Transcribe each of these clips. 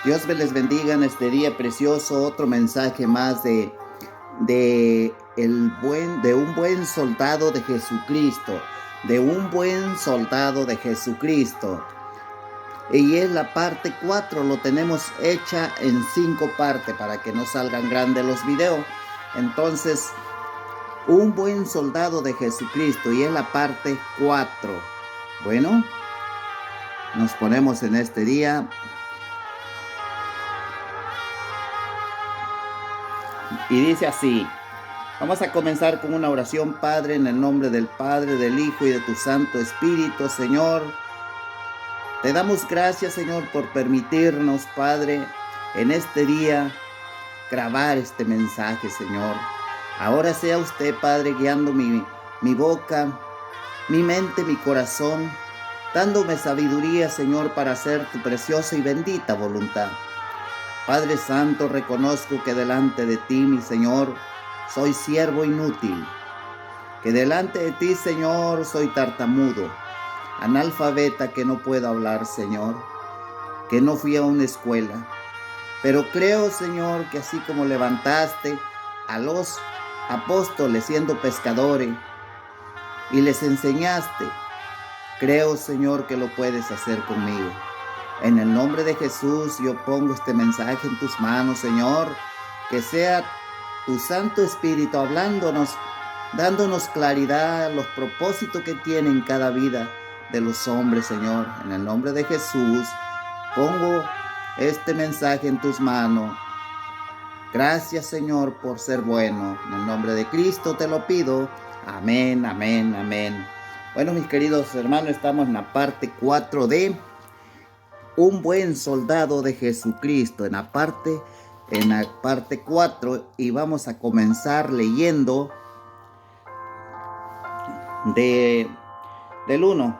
Dios me les bendiga en este día precioso. Otro mensaje más de un buen soldado de Jesucristo. De un buen soldado de Jesucristo. Y es la parte 4, lo tenemos hecha en 5 partes para que no salgan grandes los videos. Entonces, un buen soldado de Jesucristo, y es la parte 4. Bueno, nos ponemos en este día. Y dice así. Vamos a comenzar con una oración. Padre, en el nombre del Padre, del Hijo y de tu Santo Espíritu, Señor. Te damos gracias, Señor, por permitirnos, Padre, en este día grabar este mensaje, Señor. Ahora sea usted, Padre, guiando mi boca, mi mente, mi corazón, dándome sabiduría, Señor, para hacer tu preciosa y bendita voluntad. Padre Santo, reconozco que delante de ti, mi Señor, soy siervo inútil, que delante de ti, Señor, soy tartamudo, analfabeta que no puedo hablar, Señor, que no fui a una escuela. Pero creo, Señor, que así como levantaste a los apóstoles siendo pescadores y les enseñaste, creo, Señor, que lo puedes hacer conmigo. En el nombre de Jesús, yo pongo este mensaje en tus manos, Señor, que sea tu Santo Espíritu hablándonos, dándonos claridad a los propósitos que tiene en cada vida de los hombres, Señor. En el nombre de Jesús, pongo este mensaje en tus manos. Gracias, Señor, por ser bueno. En el nombre de Cristo te lo pido. Amén, amén, amén. Bueno, mis queridos hermanos, estamos en la parte 4 de un buen soldado de Jesucristo. En la parte 4, y vamos a comenzar leyendo del 1.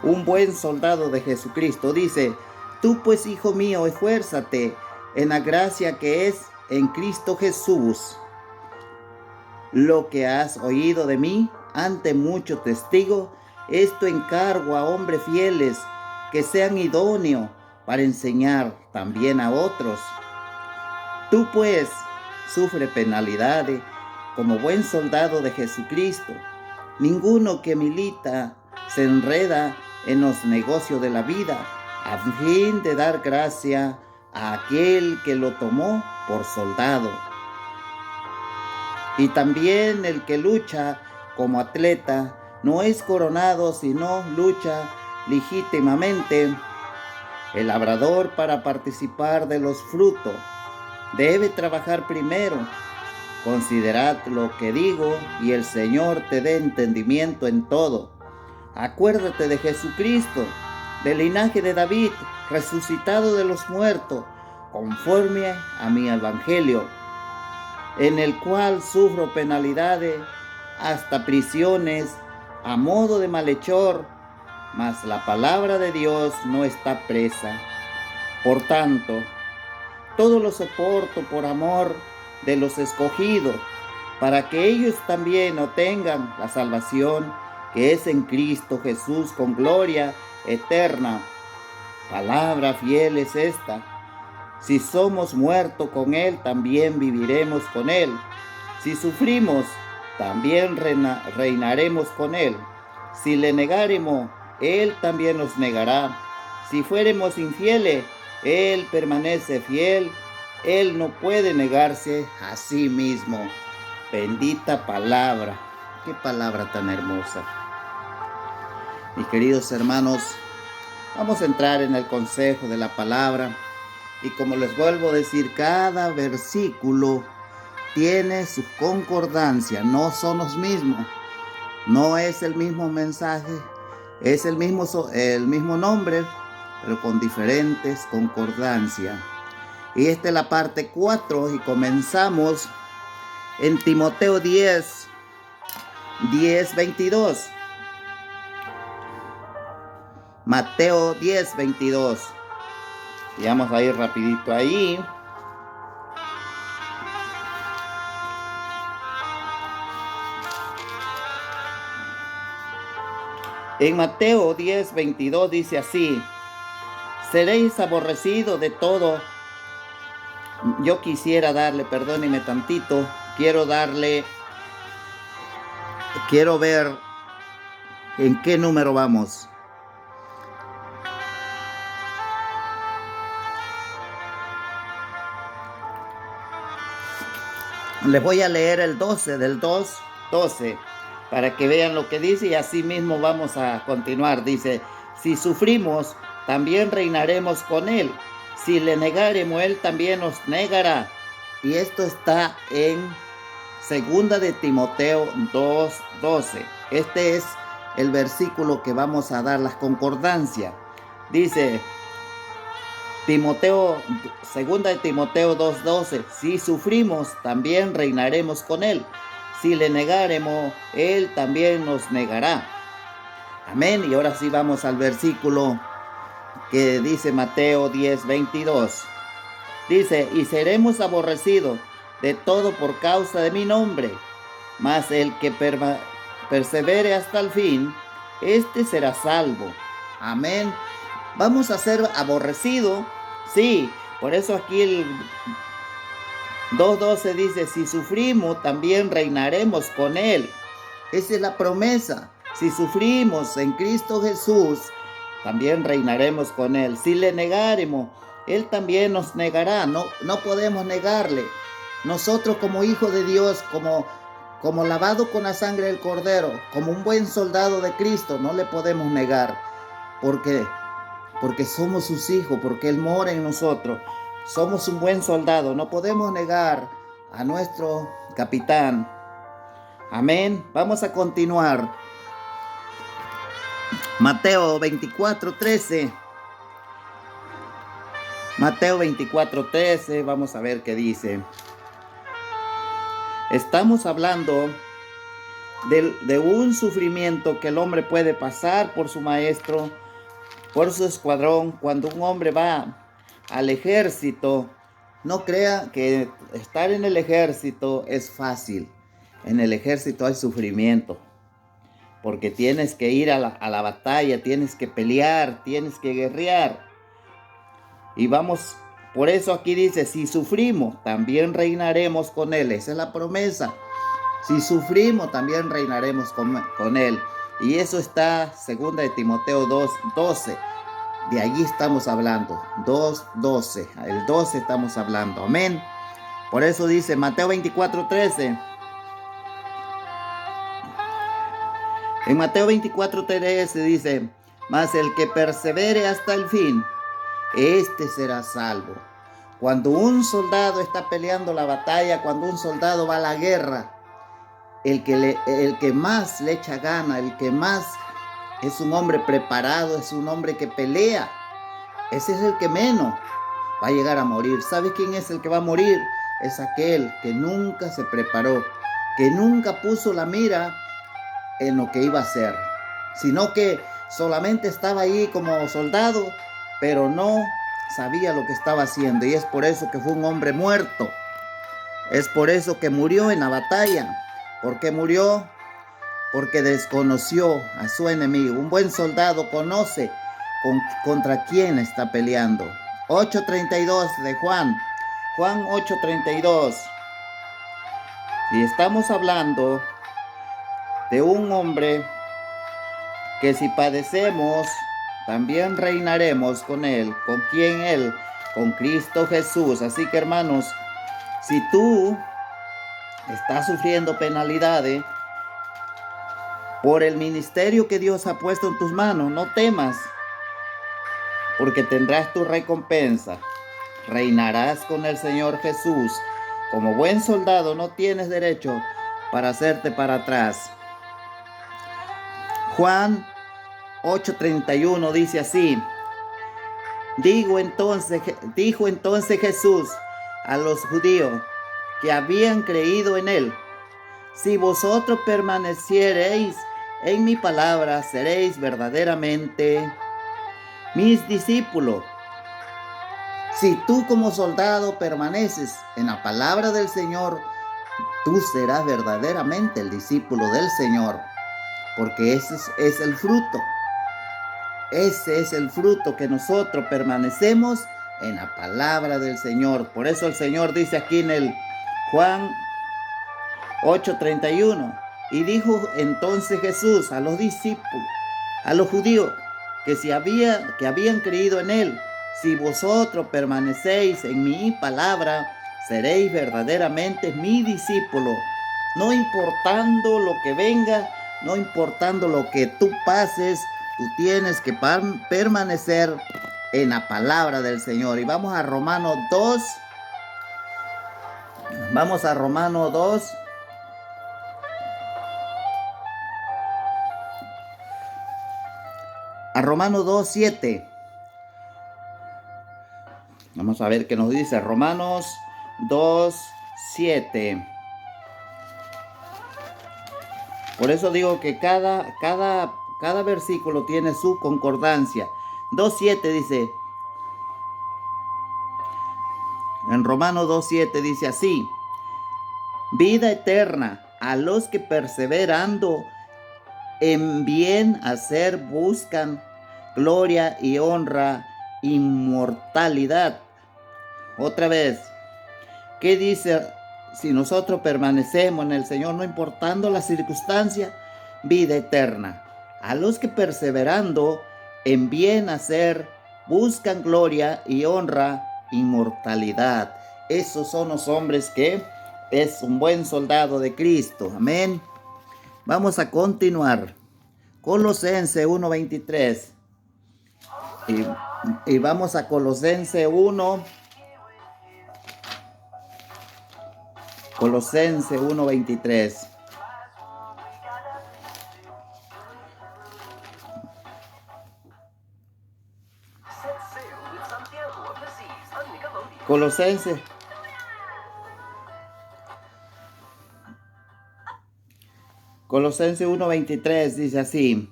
Un buen soldado de Jesucristo dice: tú pues, hijo mío, esfuérzate en la gracia que es en Cristo Jesús. Lo que has oído de mí ante muchos testigos, esto encargo a hombres fieles que sean idóneos para enseñar también a otros. Tú pues sufre penalidades como buen soldado de Jesucristo. Ninguno que milita se enreda en los negocios de la vida, a fin de dar gracia a aquel que lo tomó por soldado. Y también el que lucha como atleta no es coronado, sino lucha legítimamente. El labrador, para participar de los frutos, debe trabajar primero. Considerad lo que digo, y el Señor te dé entendimiento en todo. Acuérdate de Jesucristo, del linaje de David, resucitado de los muertos, conforme a mi evangelio, en el cual sufro penalidades, hasta prisiones, a modo de malhechor, mas la palabra de Dios no está presa. Por tanto, todo lo soporto por amor de los escogidos, para que ellos también obtengan la salvación que es en Cristo Jesús con gloria eterna. Palabra fiel es esta: si somos muertos con Él, también viviremos con Él. Si sufrimos, también reinaremos con Él. Si le negáremos, Él también nos negará. Si fuéramos infieles, Él permanece fiel. Él no puede negarse a sí mismo. Bendita palabra. Qué palabra tan hermosa. Mis queridos hermanos, vamos a entrar en el consejo de la palabra. Y como les vuelvo a decir, cada versículo tiene su concordancia, no son los mismos. No es el mismo mensaje, es el mismo nombre, pero con diferentes concordancias. Y esta es la parte 4 y comenzamos en Timoteo 10:22. Mateo 10:22. Y vamos a ir rapidito ahí. En Mateo 10:22 dice así: seréis aborrecidos de todo. Yo quisiera darle, perdóneme tantito, quiero ver en qué número vamos. Les voy a leer el 12, del 2:12, para que vean lo que dice y así mismo vamos a continuar. Dice, si sufrimos, también reinaremos con él. Si le negaremos, él también nos negará. Y esto está en 2 de Timoteo 2:12. Este es el versículo que vamos a dar las concordancias. Dice, 2 de Timoteo 2:12, si sufrimos, también reinaremos con él. Si le negaremos, él también nos negará. Amén. Y ahora sí vamos al versículo que dice Mateo 10:22. Dice, y seremos aborrecidos de todo por causa de mi nombre, mas el que persevere hasta el fin, este será salvo. Amén. Vamos a ser aborrecidos. Sí, por eso aquí el 2:12 dice, si sufrimos, también reinaremos con él. Esa es la promesa. Si sufrimos en Cristo Jesús, también reinaremos con él. Si le negaremos, él también nos negará. No podemos negarle. Nosotros como hijos de Dios, como lavado con la sangre del Cordero, como un buen soldado de Cristo, no le podemos negar. Porque somos sus hijos, porque él mora en nosotros. Somos un buen soldado. No podemos negar a nuestro capitán. Amén. Vamos a continuar. Mateo 24:13. Mateo 24:13. Vamos a ver qué dice. Estamos hablando de un sufrimiento que el hombre puede pasar por su maestro, por su escuadrón. Cuando un hombre va al ejército, no crea que estar en el ejército es fácil. En el ejército hay sufrimiento, porque tienes que ir a la batalla, tienes que pelear, tienes que guerrear. Y vamos, por eso aquí dice, si sufrimos, también reinaremos con él. Esa es la promesa. Si sufrimos, también reinaremos con él. Y eso está 2 de Timoteo 2:12. De allí estamos hablando. 2:12. El 12 estamos hablando. Amén. Por eso dice Mateo 24:13. En Mateo 24:13 dice, mas el que persevere hasta el fin, este será salvo. Cuando un soldado está peleando la batalla, cuando un soldado va a la guerra, el que más le echa gana, el que más es un hombre preparado, es un hombre que pelea, ese es el que menos va a llegar a morir. ¿Sabe quién es el que va a morir? Es aquel que nunca se preparó, que nunca puso la mira en lo que iba a hacer, sino que solamente estaba ahí como soldado, pero no sabía lo que estaba haciendo. Y es por eso que fue un hombre muerto. Es por eso que murió en la batalla. ¿Por qué murió? Porque desconoció a su enemigo. Un buen soldado conoce contra quién está peleando. 8:32 de Juan 8:32. Y estamos hablando de un hombre que si padecemos, también reinaremos con él. ¿Con quién él? Con Cristo Jesús. Así que, hermanos, si tú estás sufriendo penalidades por el ministerio que Dios ha puesto en tus manos, no temas, porque tendrás tu recompensa. Reinarás con el Señor Jesús. Como buen soldado no tienes derecho para hacerte para atrás. Juan 8:31 dice así. Dijo entonces Jesús a los judíos que habían creído en él: si vosotros permaneciereis en mi palabra, seréis verdaderamente mis discípulos. Si tú como soldado permaneces en la palabra del Señor, tú serás verdaderamente el discípulo del Señor, porque ese es el fruto. Ese es el fruto, que nosotros permanecemos en la palabra del Señor. Por eso el Señor dice aquí en el Juan 8:31, y dijo entonces Jesús a los discípulos, a los judíos, que habían creído en él: si vosotros permanecéis en mi palabra, seréis verdaderamente mi discípulo. No importando lo que venga, no importando lo que tú pases, tú tienes que permanecer en la palabra del Señor. Y vamos a Romanos 2. Vamos a Romanos 2. A Romanos 2:7. Vamos a ver qué nos dice Romanos 2:7. Por eso digo que cada versículo tiene su concordancia. 2:7 dice, en Romanos 2:7 dice así: vida eterna a los que perseverando en bien hacer buscan gloria y honra, inmortalidad. Otra vez, ¿qué dice? Si nosotros permanecemos en el Señor, no importando la circunstancia, vida eterna a los que perseverando en bien hacer buscan gloria y honra, inmortalidad. Esos son los hombres que es un buen soldado de Cristo. Amén. Vamos a continuar. Colosenses 1:23. Y vamos a Colosenses 1. Colosenses 1:23. Colosenses 1:23 dice así.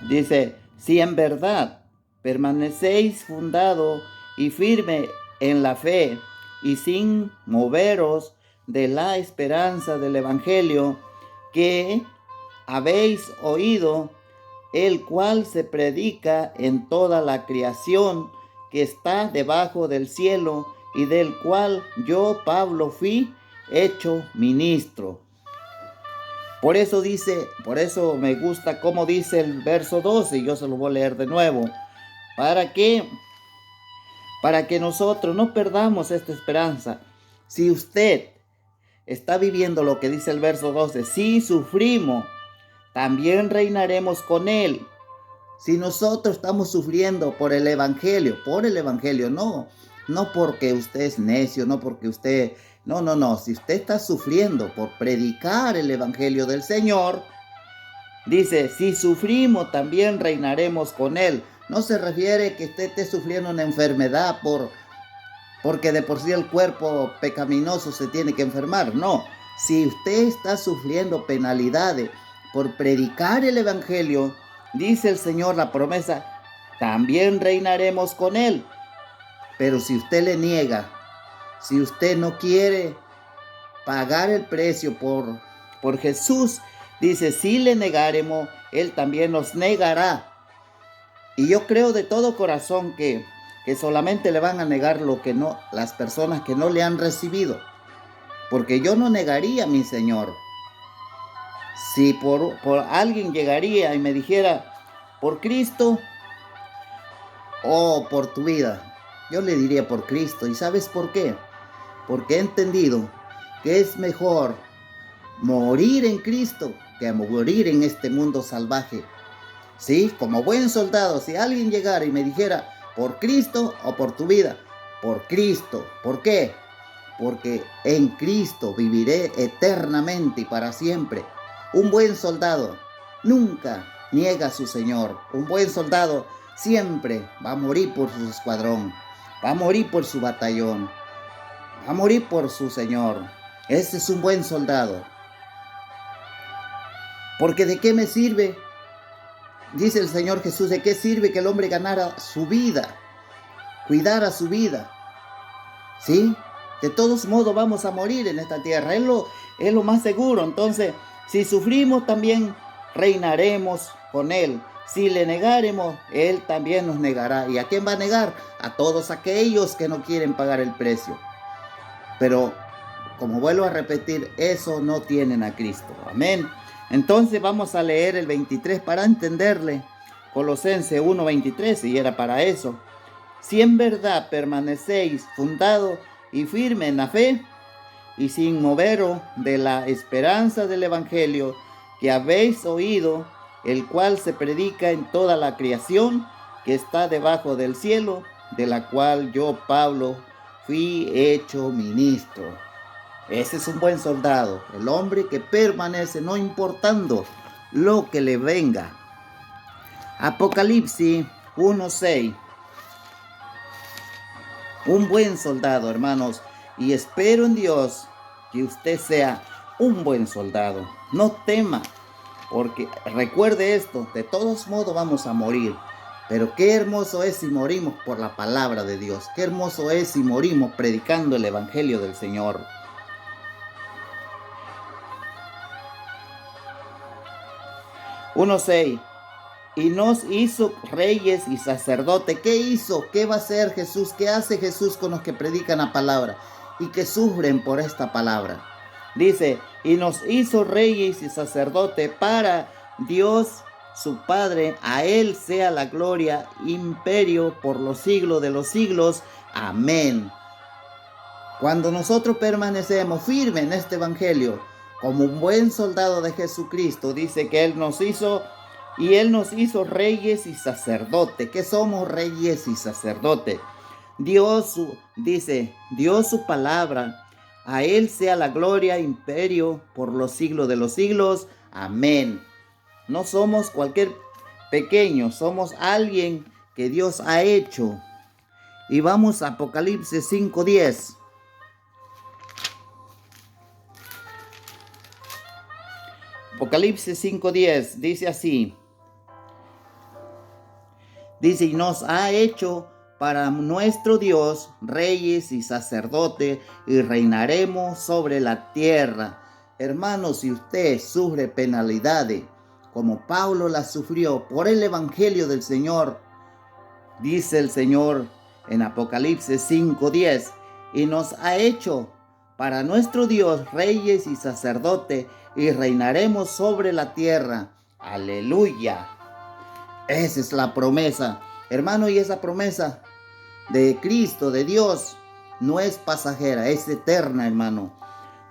Dice: si en verdad permanecéis fundado y firme en la fe, y sin moveros de la esperanza del evangelio que habéis oído, el cual se predica en toda la creación que está debajo del cielo, y del cual yo, Pablo, fui hecho ministro. Por eso me gusta cómo dice el verso 12, y yo se lo voy a leer de nuevo. ¿Para qué? Para que nosotros no perdamos esta esperanza. Si usted está viviendo lo que dice el verso 12, si sufrimos, también reinaremos con él. Si nosotros estamos sufriendo por el evangelio, no porque usted es necio, no porque usted, no. Si usted está sufriendo por predicar el evangelio del Señor, dice: si sufrimos, también reinaremos con él. No se refiere que usted esté sufriendo una enfermedad porque de por sí el cuerpo pecaminoso se tiene que enfermar. No, si usted está sufriendo penalidades por predicar el evangelio, dice el Señor, la promesa: también reinaremos con él. Pero si usted le niega, si usted no quiere pagar el precio por Jesús, dice: si le negaremos, él también nos negará. Y yo creo de todo corazón que solamente le van a negar las personas que no le han recibido. Porque yo no negaría a mi Señor. Si por alguien llegaría y me dijera: por Cristo o por tu vida, yo le diría: por Cristo. ¿Y sabes por qué? Porque he entendido que es mejor morir en Cristo que morir en este mundo salvaje. Sí, como buen soldado, si alguien llegara y me dijera: por Cristo o por tu vida, por Cristo. ¿Por qué? Porque en Cristo viviré eternamente y para siempre. Un buen soldado nunca niega a su Señor. Un buen soldado siempre va a morir por su escuadrón, va a morir por su batallón, va a morir por su Señor. Ese es un buen soldado. Porque ¿de qué me sirve? Dice el Señor Jesús: ¿de qué sirve que el hombre ganara su vida, cuidara su vida? ¿Sí? De todos modos vamos a morir en esta tierra. Es lo más seguro. Entonces, si sufrimos, también reinaremos con él. Si le negaremos, Él también nos negará. ¿Y a quién va a negar? A todos aquellos que no quieren pagar el precio. Pero, como vuelvo a repetir, eso no tienen a Cristo. Amén. Entonces vamos a leer el 23 para entenderle. Colosenses 1:23, y era para eso. Si en verdad permanecéis fundados y firmes en la fe, y sin moveros de la esperanza del Evangelio que habéis oído, el cual se predica en toda la creación que está debajo del cielo, de la cual yo, Pablo, fui hecho ministro. Ese es un buen soldado, el hombre que permanece no importando lo que le venga. Apocalipsis 1:6. Un buen soldado, hermanos, y espero en Dios que usted sea un buen soldado. No tema, porque recuerde esto, de todos modos vamos a morir. Pero qué hermoso es si morimos por la palabra de Dios. Qué hermoso es si morimos predicando el Evangelio del Señor. 1:6. Y nos hizo reyes y sacerdotes. ¿Qué hizo? ¿Qué va a hacer Jesús? ¿Qué hace Jesús con los que predican la palabra y que sufren por esta palabra? Dice, y nos hizo reyes y sacerdotes para Dios su Padre. A Él sea la gloria, imperio por los siglos de los siglos. Amén. Cuando nosotros permanecemos firmes en este evangelio, como un buen soldado de Jesucristo, dice que Él nos hizo reyes y sacerdotes. ¿Qué somos reyes y sacerdotes? Dios su palabra. A Él sea la gloria, imperio por los siglos de los siglos. Amén. No somos cualquier pequeño, somos alguien que Dios ha hecho. Y vamos a Apocalipsis 5:10. Apocalipsis 5:10 dice así. Dice, y nos ha hecho para nuestro Dios reyes y sacerdotes, y reinaremos sobre la tierra. Hermanos, si usted sufre penalidades, como Pablo las sufrió por el evangelio del Señor, dice el Señor en Apocalipsis 5:10, y nos ha hecho para nuestro Dios reyes y sacerdotes, y reinaremos sobre la tierra. Aleluya. Esa es la promesa, hermano, y esa promesa de Cristo, de Dios, no es pasajera, es eterna, hermano.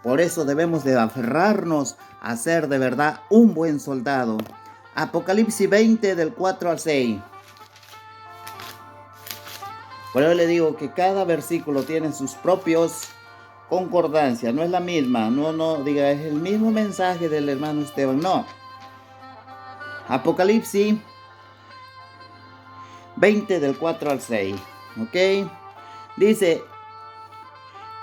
Por eso debemos de aferrarnos a ser de verdad un buen soldado. Apocalipsis 20 del 4 al 6. Por eso le digo que cada versículo tiene sus propios concordancias, no es la misma, no diga es el mismo mensaje del hermano Esteban, no. Apocalipsis 20 del 4 al 6, ¿ok? Dice,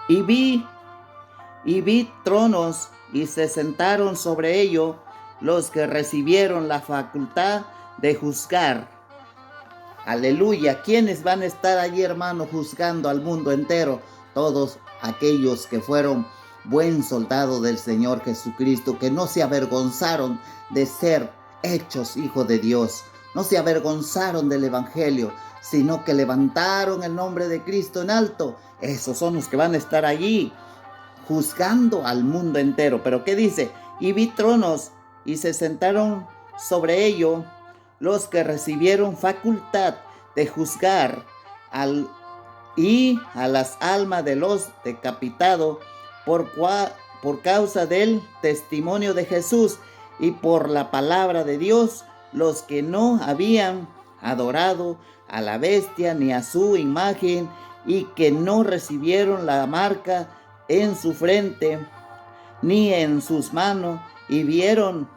y vi tronos, y se sentaron sobre ellos los que recibieron la facultad de juzgar. Aleluya. ¿Quiénes van a estar allí, hermano, juzgando al mundo entero? Todos aquellos que fueron buen soldado del Señor Jesucristo, que no se avergonzaron de ser hechos hijos de Dios, no se avergonzaron del evangelio, sino que levantaron el nombre de Cristo en alto. Esos son los que van a estar allí juzgando al mundo entero. Pero ¿qué dice? Y vi tronos, y se sentaron sobre ellos los que recibieron facultad de juzgar a las almas de los decapitados por causa del testimonio de Jesús y por la palabra de Dios, los que no habían adorado a la bestia ni a su imagen, y que no recibieron la marca en su frente ni en sus manos, y vivieron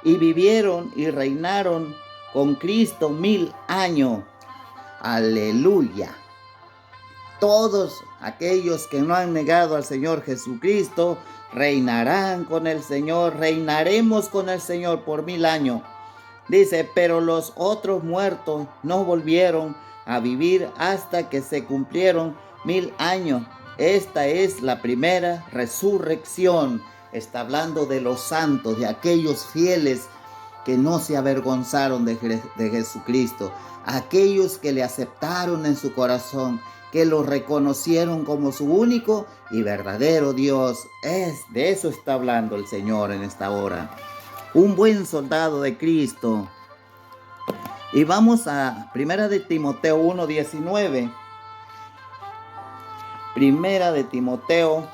y reinaron con Cristo 1000 años. Aleluya. Todos aquellos que no han negado al Señor Jesucristo reinarán con el Señor, reinaremos con el Señor por 1000 años. Dice, pero los otros muertos no volvieron a vivir hasta que se cumplieron 1000 años. Esta es la primera resurrección. Está hablando de los santos, de aquellos fieles que no se avergonzaron de Jesucristo, aquellos que le aceptaron en su corazón, que lo reconocieron como su único y verdadero Dios. De eso está hablando el Señor en esta hora. Un buen soldado de Cristo. Y vamos a 1 de Timoteo 1:19. 1 de Timoteo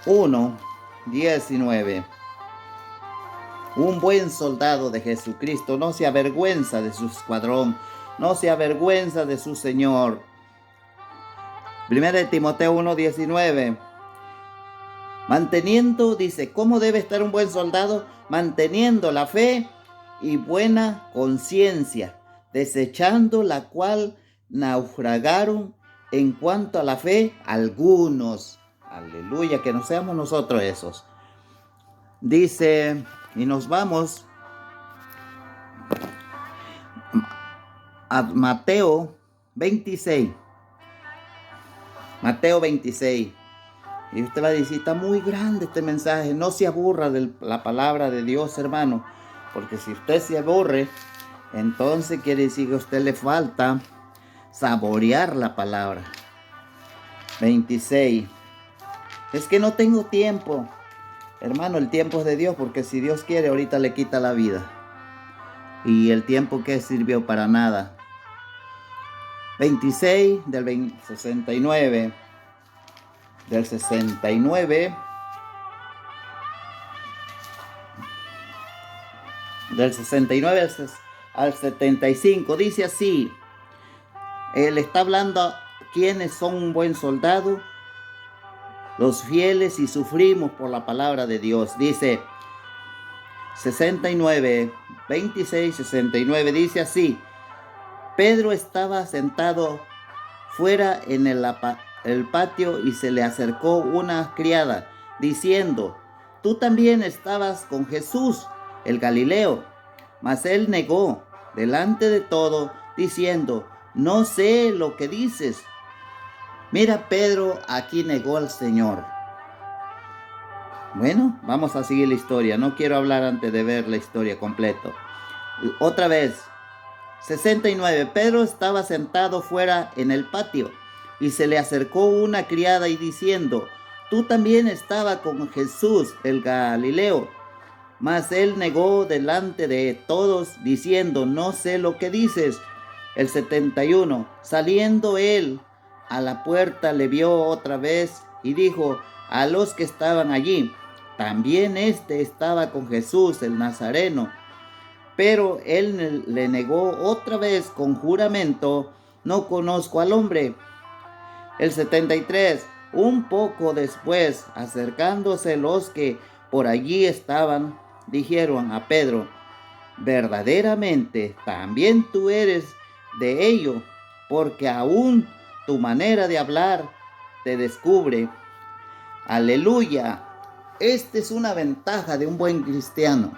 1:19. Un buen soldado de Jesucristo no se avergüenza de su escuadrón, no se avergüenza de su Señor. 1 de Timoteo 1:19. Manteniendo, dice, ¿cómo debe estar un buen soldado? Manteniendo la fe y buena conciencia, desechando la cual naufragaron en cuanto a la fe algunos. Aleluya, que no seamos nosotros esos. Dice, y nos vamos a Mateo 26. Mateo 26. Y usted va a decir, está muy grande este mensaje. No se aburra de la palabra de Dios, hermano. Porque si usted se aburre, entonces quiere decir que a usted le falta saborear la palabra. 26. Es que no tengo tiempo. Hermano, el tiempo es de Dios, porque si Dios quiere, ahorita le quita la vida. Y el tiempo que sirvió para nada. 26 del 69. Del 69. Del 69 al 75. Dice así. Él está hablando quiénes son un buen soldado. Los fieles y sufrimos por la palabra de Dios. Dice 69, 26, 69. Dice así. Pedro estaba sentado fuera en el patio y se le acercó una criada diciendo, tú también estabas con Jesús, el Galileo. Mas él negó delante de todo diciendo, no sé lo que dices. Mira, Pedro aquí negó al Señor. Bueno, vamos a seguir la historia. No quiero hablar antes de ver la historia completa. Otra vez, 69. Pedro estaba sentado fuera en el patio y se le acercó una criada y diciendo, tú también estabas con Jesús, el Galileo. Mas él negó delante de todos diciendo, no sé lo que dices. El 71. Saliendo él a la puerta le vio otra vez y dijo a los que estaban allí, también estaba con Jesús el Nazareno. Pero él le negó otra vez con juramento, no conozco al hombre. El 73. Un poco después, acercándose los que por allí estaban, dijeron a Pedro, verdaderamente también tú eres de ello, porque aún tu manera de hablar te descubre. Aleluya. Esta es una ventaja de un buen cristiano.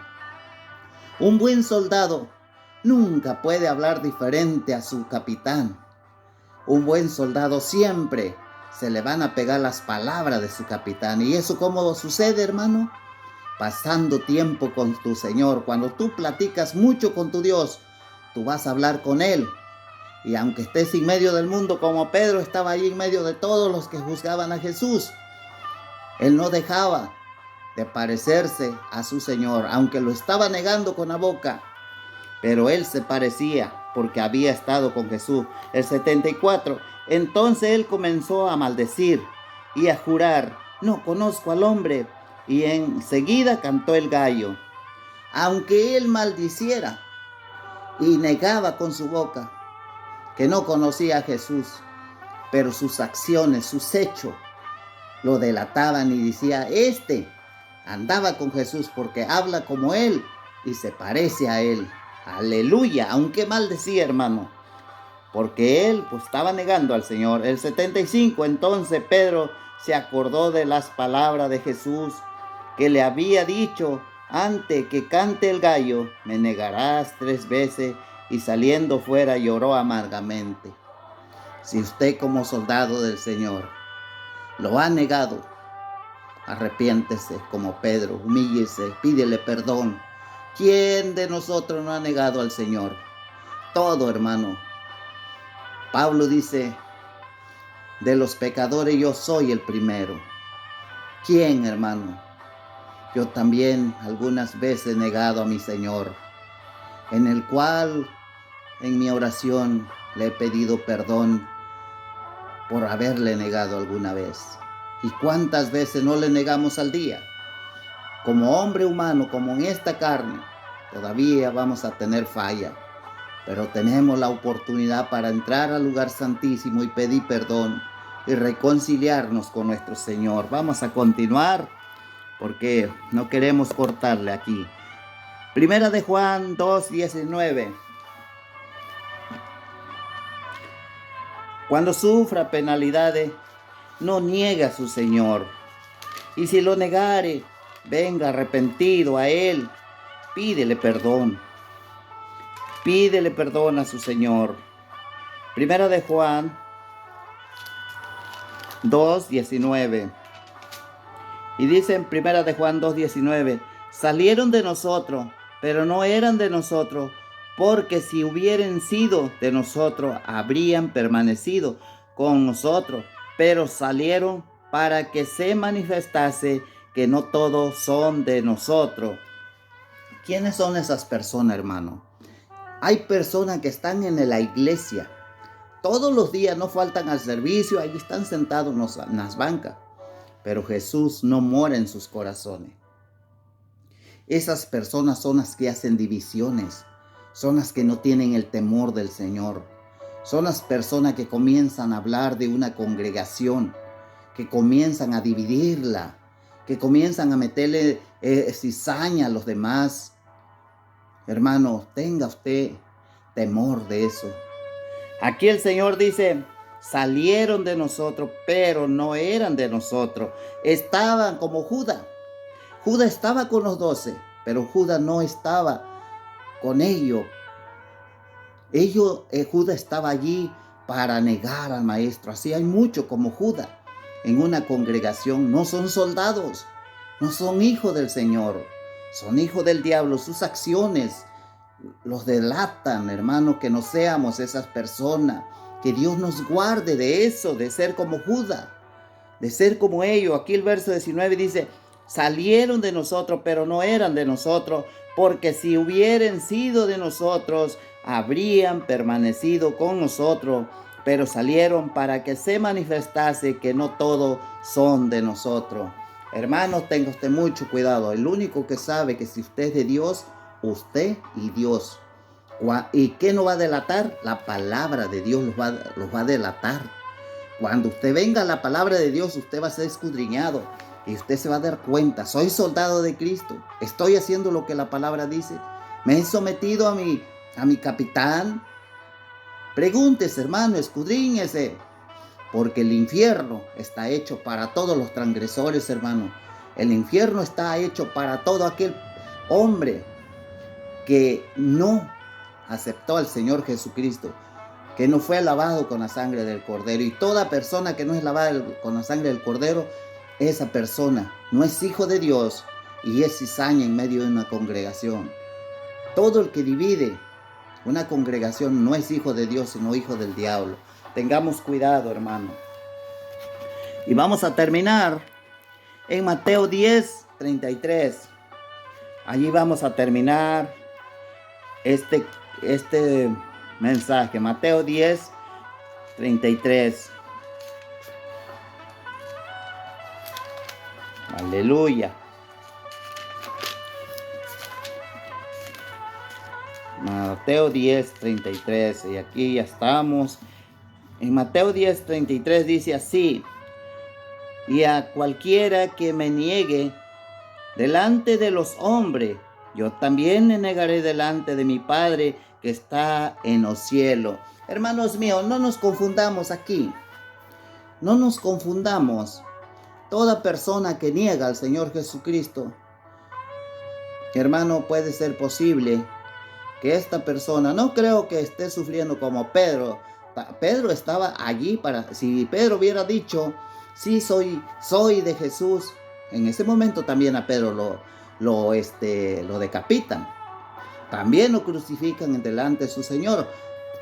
Un buen soldado nunca puede hablar diferente a su capitán. Un buen soldado siempre se le van a pegar las palabras de su capitán. ¿Y eso cómo sucede, hermano? Pasando tiempo con tu Señor. Cuando tú platicas mucho con tu Dios, tú vas a hablar con Él. Y aunque estés en medio del mundo como Pedro estaba allí en medio de todos los que juzgaban a Jesús, Él no dejaba de parecerse a su Señor, aunque lo estaba negando con la boca, pero él se parecía porque había estado con Jesús. El 74. Entonces él comenzó a maldecir y a jurar, no conozco al hombre, y enseguida cantó el gallo. Aunque él maldiciera y negaba con su boca que no conocía a Jesús, pero sus acciones, sus hechos lo delataban y decía, andaba con Jesús porque habla como Él y se parece a Él. Aleluya, aunque maldecía, hermano, porque Él pues estaba negando al Señor. El 75, entonces Pedro se acordó de las palabras de Jesús que le había dicho, antes que cante el gallo, me negarás 3 veces, y saliendo fuera lloró amargamente. Si usted como soldado del Señor lo ha negado, arrepiéntese como Pedro, humíllese, pídele perdón, ¿Quién de nosotros no ha negado al Señor? Todo, hermano. Pablo dice, de los pecadores yo soy el primero. ¿Quién, hermano? Yo también algunas veces he negado a mi Señor, en el cual en mi oración le he pedido perdón por haberle negado alguna vez. ¿Y cuántas veces no le negamos al día? Como hombre humano, como en esta carne, todavía vamos a tener falla, pero tenemos la oportunidad para entrar al lugar santísimo y pedir perdón y reconciliarnos con nuestro Señor. Vamos a continuar porque no queremos cortarle aquí. Primera de Juan 2:19. Cuando sufra penalidades, no niegue a su Señor. Y si lo negare, venga arrepentido a Él. Pídele perdón. Pídele perdón a su Señor. Primera de Juan 2:19. Y dice en Primera de Juan 2:19, salieron de nosotros, pero no eran de nosotros, porque si hubieran sido de nosotros, habrían permanecido con nosotros, pero salieron para que se manifestase que no todos son de nosotros. ¿Quiénes son esas personas, hermano? Hay personas que están en la iglesia, todos los días no faltan al servicio, ahí están sentados en las bancas, pero Jesús no mora en sus corazones. Esas personas son las que hacen divisiones, son las que no tienen el temor del Señor, son las personas que comienzan a hablar de una congregación, que comienzan a dividirla, que comienzan a meterle cizaña a los demás. Hermano, tenga usted temor de eso. Aquí el Señor dice, salieron de nosotros, pero no eran de nosotros. Estaban como Judas. Judas estaba con los 12, pero Judas no estaba con ellos. Judas estaba allí para negar al maestro. Así hay muchos como Judas en una congregación. No son soldados, no son hijos del Señor, son hijos del diablo. Sus acciones los delatan, hermano, que no seamos esas personas. Que Dios nos guarde de eso, de ser como Judas, de ser como ellos. Aquí el verso 19 dice, salieron de nosotros, pero no eran de nosotros, porque si hubieran sido de nosotros, habrían permanecido con nosotros, pero salieron para que se manifestase que no todos son de nosotros. Hermanos, tenga usted mucho cuidado. El único que sabe que si usted es de Dios, usted y Dios. ¿Y qué nos va a delatar? La palabra de Dios los va a delatar. Cuando usted venga a la palabra de Dios, usted va a ser escudriñado y usted se va a dar cuenta. Soy soldado de Cristo. Estoy haciendo lo que la palabra dice. Me he sometido a mi capitán. Pregúntese, hermano, escudriñese. Porque el infierno está hecho para todos los transgresores, hermano. El infierno está hecho para todo aquel hombre que no aceptó al Señor Jesucristo, que no fue lavado con la sangre del Cordero. Y toda persona que no es lavada con la sangre del Cordero, esa persona no es hijo de Dios y es cizaña en medio de una congregación. Todo el que divide una congregación no es hijo de Dios, sino hijo del diablo. Tengamos cuidado, hermano. Y vamos a terminar en Mateo 10:33. Allí vamos a terminar este mensaje. Mateo 10:33. Aleluya. Mateo 10:33. Y aquí ya estamos. En Mateo 10:33 dice así: y a cualquiera que me niegue delante de los hombres, yo también me negaré delante de mi Padre que está en los cielos. Hermanos míos, no nos confundamos aquí. No nos confundamos. Toda persona que niega al Señor Jesucristo, hermano, puede ser posible que esta persona, no creo que esté sufriendo como Pedro. Pedro estaba allí si Pedro hubiera dicho, sí, soy de Jesús, en ese momento también a Pedro lo decapitan. también lo crucifican delante de su Señor.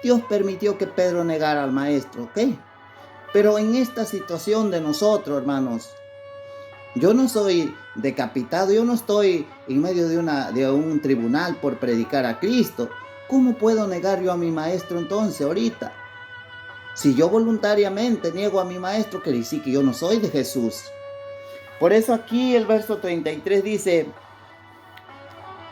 Dios permitió que Pedro negara al Maestro, ¿ok? Pero en esta situación de nosotros, hermanos, yo no soy decapitado, yo no estoy en medio de un tribunal por predicar a Cristo. ¿Cómo puedo negar yo a mi Maestro entonces ahorita? Si yo voluntariamente niego a mi Maestro, quiere decir que yo no soy de Jesús. Por eso aquí el verso 33 dice: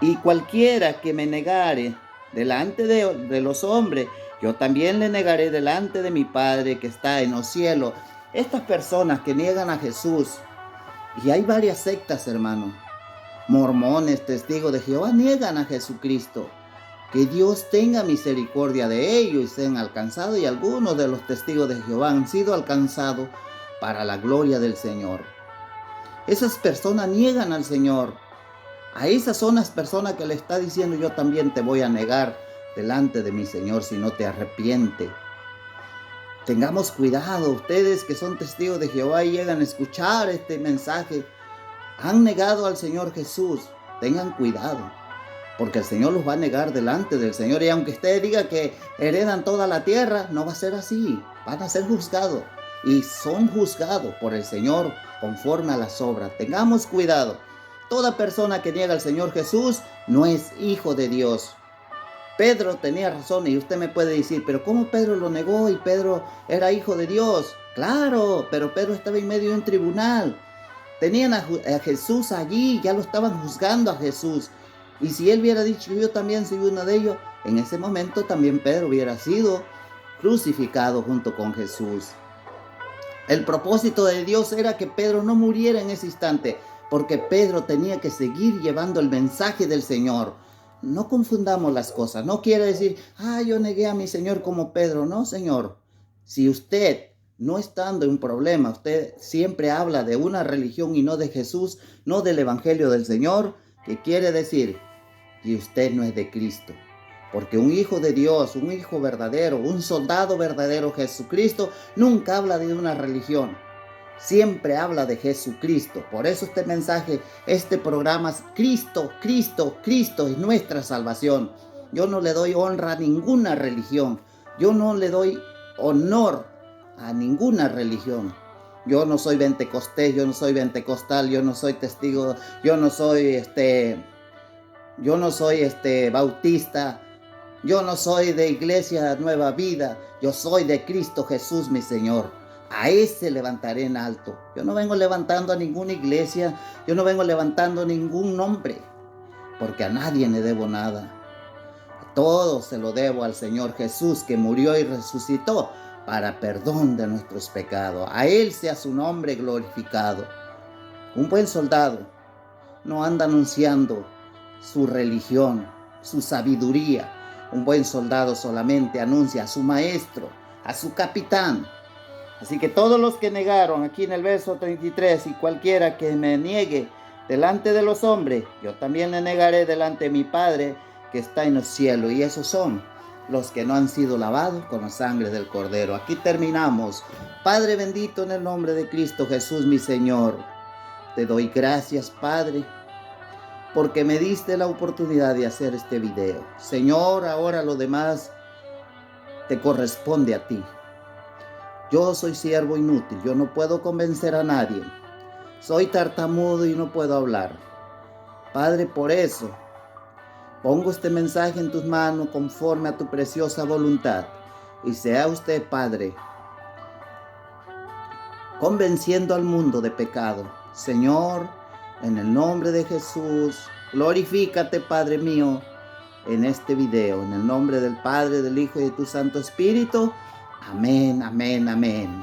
y cualquiera que me negare delante de los hombres, yo también le negaré delante de mi Padre que está en los cielos. Estas personas que niegan a Jesús, y hay varias sectas, hermano, mormones, testigos de Jehová, niegan a Jesucristo. Que Dios tenga misericordia de ellos y sean alcanzados, y algunos de los testigos de Jehová han sido alcanzados para la gloria del Señor. Esas personas niegan al Señor. A esas son las personas que le está diciendo: yo también te voy a negar delante de mi Señor si no te arrepientes. Tengamos cuidado, ustedes que son testigos de Jehová y llegan a escuchar este mensaje, han negado al Señor Jesús. Tengan cuidado, porque el Señor los va a negar delante del Señor. Y aunque usted diga que heredan toda la tierra, no va a ser así. Van a ser juzgados, y son juzgados por el Señor conforme a las obras. Tengamos cuidado. Toda persona que niega al Señor Jesús no es hijo de Dios. Pedro tenía razón, y usted me puede decir: pero ¿cómo Pedro lo negó y Pedro era hijo de Dios? Claro, pero Pedro estaba en medio de un tribunal. Tenían a Jesús allí, ya lo estaban juzgando a Jesús. Y si él hubiera dicho: yo también soy uno de ellos, en ese momento también Pedro hubiera sido crucificado junto con Jesús. El propósito de Dios era que Pedro no muriera en ese instante, porque Pedro tenía que seguir llevando el mensaje del Señor. No confundamos las cosas. No quiere decir: yo negué a mi Señor como Pedro. No, Señor. Si usted no estando en un problema, usted siempre habla de una religión y no de Jesús, no del Evangelio del Señor, ¿qué quiere decir? Que usted no es de Cristo. Porque un hijo de Dios, un hijo verdadero, un soldado verdadero, Jesucristo, nunca habla de una religión. Siempre habla de Jesucristo. Por eso este mensaje, este programa es Cristo, Cristo, Cristo es nuestra salvación. Yo no le doy honra a ninguna religión. Yo no le doy honor a ninguna religión. Yo no soy pentecostés, yo no soy pentecostal, yo no soy testigo, yo no soy bautista, yo no soy de Iglesia Nueva Vida, yo soy de Cristo Jesús mi Señor. A ese levantaré en alto. Yo no vengo levantando a ninguna iglesia, yo no vengo levantando ningún nombre, porque a nadie le debo nada. Todo se lo debo al Señor Jesús, que murió y resucitó para perdón de nuestros pecados. A Él sea su nombre glorificado. Un buen soldado no anda anunciando su religión, su sabiduría. Un buen soldado solamente anuncia a su maestro, a su capitán. Así que todos los que negaron, aquí en el verso 33, y cualquiera que me niegue delante de los hombres, yo también le negaré delante de mi Padre que está en los cielos. Y esos son los que no han sido lavados con la sangre del Cordero. Aquí terminamos. Padre bendito, en el nombre de Cristo Jesús mi Señor, te doy gracias, Padre, porque me diste la oportunidad de hacer este video. Señor, ahora lo demás te corresponde a ti. Yo soy siervo inútil, yo no puedo convencer a nadie. Soy tartamudo y no puedo hablar. Padre, por eso pongo este mensaje en tus manos conforme a tu preciosa voluntad. Y sea usted, Padre, convenciendo al mundo de pecado. Señor, en el nombre de Jesús, glorifícate, Padre mío, en este video. En el nombre del Padre, del Hijo y de tu Santo Espíritu. Amén, amén, amén.